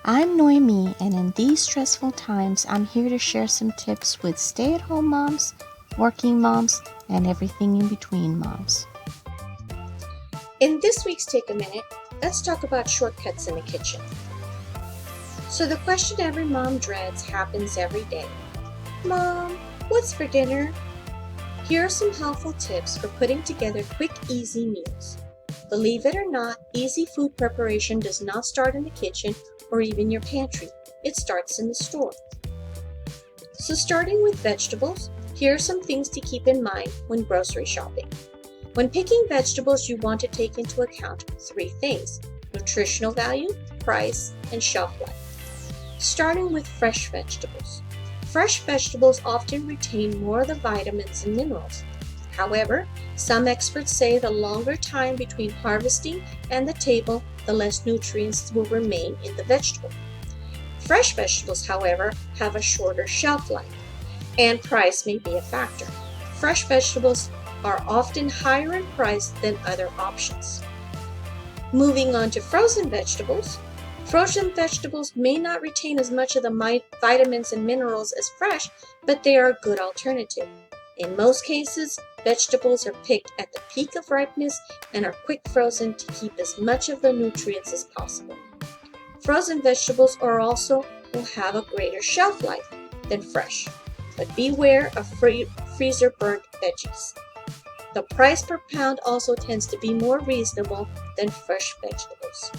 I'm Noemi, and in these stressful times, I'm here to share some tips with stay-at-home moms, working moms, and everything in between moms. In this week's Take a Minute, let's talk about shortcuts in the kitchen. So the question every mom dreads happens every day. Mom, what's for dinner? Here are some helpful tips for putting together quick, easy meals. Believe it or not, easy food preparation does not start in the kitchen or even your pantry. It starts in the store. So starting with vegetables, here are some things to keep in mind when grocery shopping. When picking vegetables, you want to take into account three things: nutritional value, price, and shelf life. Starting with fresh vegetables. Fresh vegetables often retain more of the vitamins and minerals. However, some experts say the longer time between harvesting and the table, the less nutrients will remain in the vegetable. Fresh vegetables, however, have a shorter shelf life, and price may be a factor. Fresh vegetables are often higher in price than other options. Moving on to frozen vegetables. Frozen vegetables may not retain as much of the vitamins and minerals as fresh, but they are a good alternative. In most cases, vegetables are picked at the peak of ripeness and are quick frozen to keep as much of the nutrients as possible. Frozen vegetables will have a greater shelf life than fresh, but beware of freezer burnt veggies. The price per pound also tends to be more reasonable than fresh vegetables.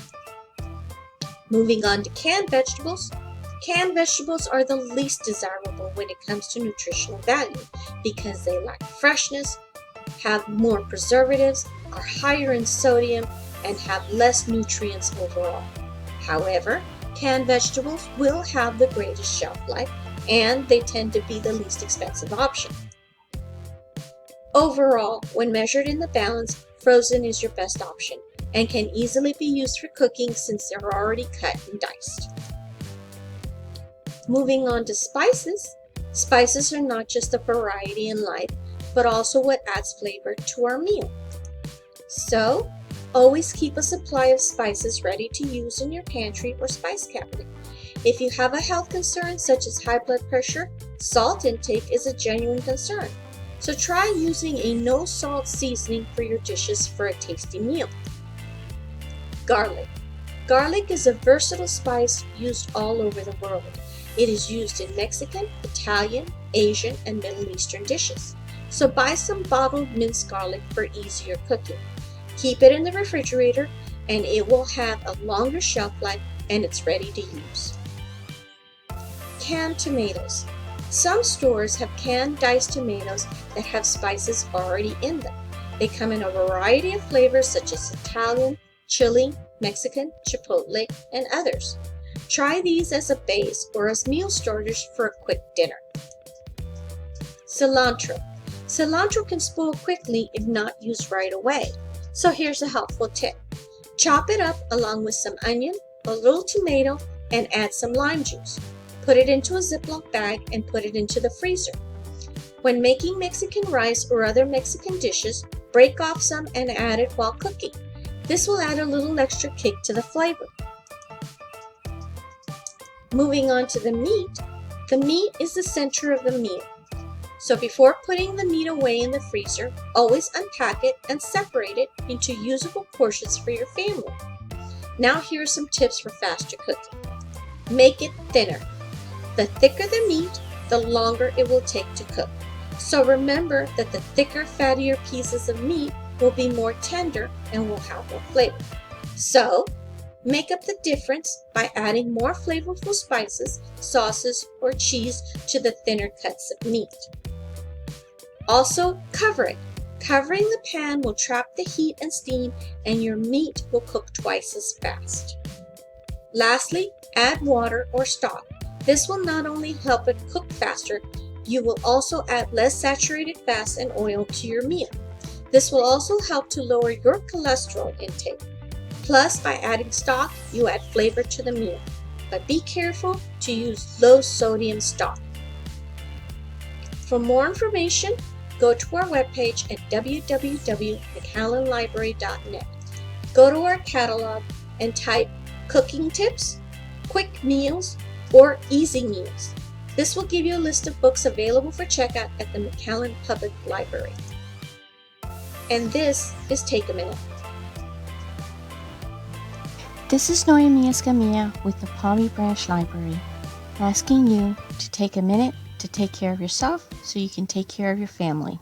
Moving on to canned vegetables. Canned vegetables are the least desirable when it comes to nutritional value because they lack freshness, have more preservatives, are higher in sodium, and have less nutrients overall. However, canned vegetables will have the greatest shelf life, and they tend to be the least expensive option. Overall, when measured in the balance, frozen is your best option and can easily be used for cooking since they're already cut and diced. Moving on to spices. Spices are not just a variety in life, but also what adds flavor to our meal. So, always keep a supply of spices ready to use in your pantry or spice cabinet. If you have a health concern such as high blood pressure, salt intake is a genuine concern. So try using a no-salt seasoning for your dishes for a tasty meal. Garlic. Garlic is a versatile spice used all over the world. It is used in Mexican, Italian, Asian, and Middle Eastern dishes. So buy some bottled minced garlic for easier cooking. Keep it in the refrigerator and it will have a longer shelf life and it's ready to use. Canned tomatoes. Some stores have canned diced tomatoes that have spices already in them. They come in a variety of flavors such as Italian, chili, Mexican, chipotle, and others. Try these as a base or as meal starters for a quick dinner. Cilantro. Cilantro can spoil quickly if not used right away. So here's a helpful tip. Chop it up along with some onion, a little tomato, and add some lime juice. Put it into a Ziploc bag and put it into the freezer. When making Mexican rice or other Mexican dishes, break off some and add it while cooking. This will add a little extra kick to the flavor. Moving on to the meat is the center of the meal. So before putting the meat away in the freezer, always unpack it and separate it into usable portions for your family. Now here are some tips for faster cooking. Make it thinner. The thicker the meat, the longer it will take to cook. So remember that the thicker, fattier pieces of meat will be more tender and will have more flavor. So, make up the difference by adding more flavorful spices, sauces, or cheese to the thinner cuts of meat. Also, cover it. Covering the pan will trap the heat and steam, and your meat will cook twice as fast. Lastly, add water or stock. This will not only help it cook faster, you will also add less saturated fats and oil to your meal. This will also help to lower your cholesterol intake. Plus, by adding stock, you add flavor to the meal. But be careful to use low sodium stock. For more information, go to our webpage at www.mcallenlibrary.net. Go to our catalog and type cooking tips, quick meals, or easy meals. This will give you a list of books available for checkout at the McAllen Public Library. And this is Take a Minute. This is Noemi Escamilla with the Palmy Branch Library, asking you to take a minute to take care of yourself so you can take care of your family.